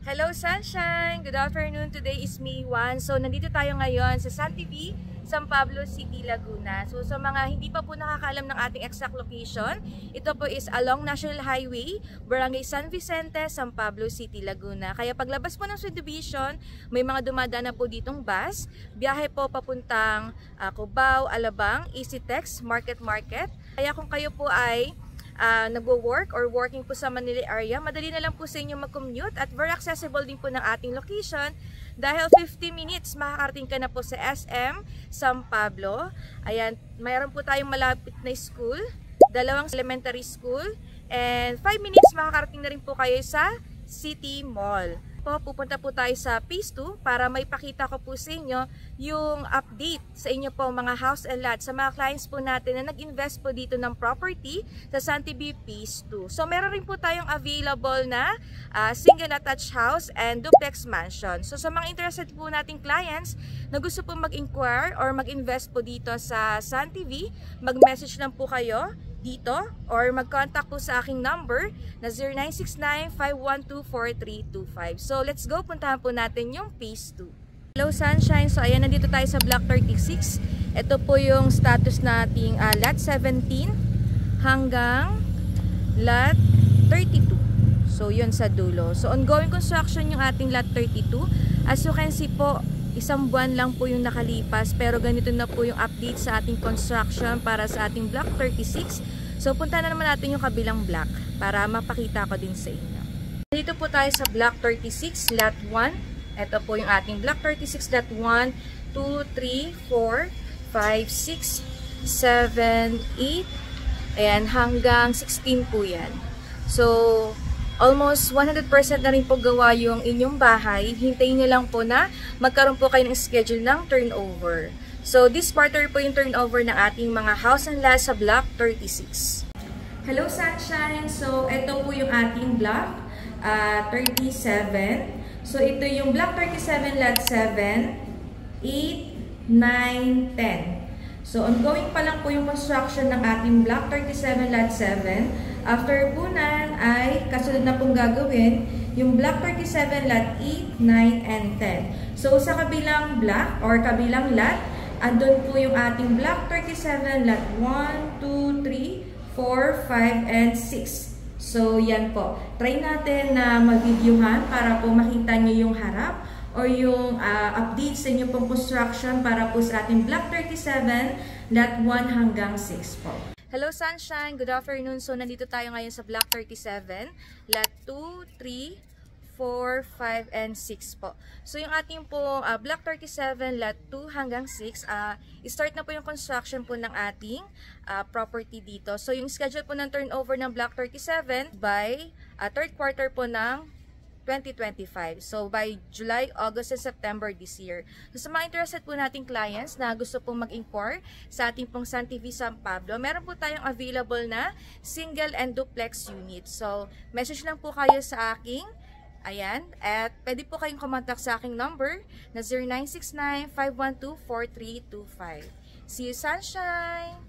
Hello Sunshine! Good afternoon. Today is May 1. So nandito tayo ngayon sa San TV, San Pablo City, Laguna. So sa mga hindi pa po nakakaalam ng ating exact location, ito po is along National Highway, Barangay San Vicente, San Pablo City, Laguna. Kaya paglabas po ng subdivision, may mga dumadaan na po ditong bus. Biyahe po papuntang Cubao, Alabang, EasyTex, Market. Kaya kung kayo po ay nagwo-work or working po sa Manila area, madali na lang po sa inyo mag-commute at very accessible din po ng ating location dahil 50 minutes makakarating ka na po sa SM San Pablo. Ayan, mayroon po tayong malapit na school, 2 elementary school, and 5 minutes makakarating na rin po kayo sa City Mall. Pupunta po tayo sa Phase 2 para may pakita ko po sa inyo yung update sa inyo po mga house and lot sa mga clients po natin na nag-invest po dito ng property sa San TV Phase 2. So meron rin po tayong available na single attached house and duplex mansion. So sa mga interested po nating clients na gusto po mag-inquire or mag-invest po dito sa San TV, mag-message lang po kayo dito or mag-contact po sa aking number na 0969-512-4325. So let's go, puntahan po natin yung Phase 2. Hello Sunshine! So ayan, nandito tayo sa Block 36. Ito po yung status nating Lot 17 hanggang Lot 32. So yun sa dulo. So ongoing construction yung ating Lot 32. As you can see po, isang buwan lang po yung nakalipas pero ganito na po yung update sa ating construction para sa ating Block 36. So punta na naman natin yung kabilang block para mapakita ko din sa inyo. Dito po tayo sa Block 36, Lot 1. Ito po yung ating Block 36, Lot 1, 2, 3, 4, 5, 6, 7, 8, ayan, hanggang 16 po yan. So almost 100% na rin po gawa yung inyong bahay. Hintayin nyo lang po na magkaroon po kayo ng schedule ng turnover. So this quarter po yung turnover ng ating mga house and lot sa Block 36. Hello Sunshine! So ito po yung ating Block 37. So ito yung Block 37 Lot 7, 8, 9, 10. So ongoing pa lang po yung construction ng ating Block 37 Lot 7. After po nan ay kasunod na pong gagawin yung Block 37 Lot 8, 9, and 10. So sa kabilang block or kabilang lot, andun po yung ating Block 37 Lot 1, 2, 3, 4, 5, and 6. So yan po. Try natin na mag-videohan para po makita nyo yung harap or yung update sa inyo pong construction para po sa ating Block 37 Lot 1 hanggang 6 po. Hello Sunshine! Good afternoon! So nandito tayo ngayon sa Block 37, Lot 2, 3, 4, 5, and 6 po. So yung ating po Block 37, Lot 2 hanggang 6, start na po yung construction po ng ating property dito. So yung schedule po ng turnover ng Block 37 by third quarter po ng 2025. So by July, August, and September this year. So sa mga interested po nating clients na gusto pong mag-inquire sa ating pong San TV San Pablo, meron po tayong available na single and duplex unit. So message lang po kayo sa aking ayan, at pwede po kayong kumontak sa aking number na 0969-512-4325. See you Sunshine!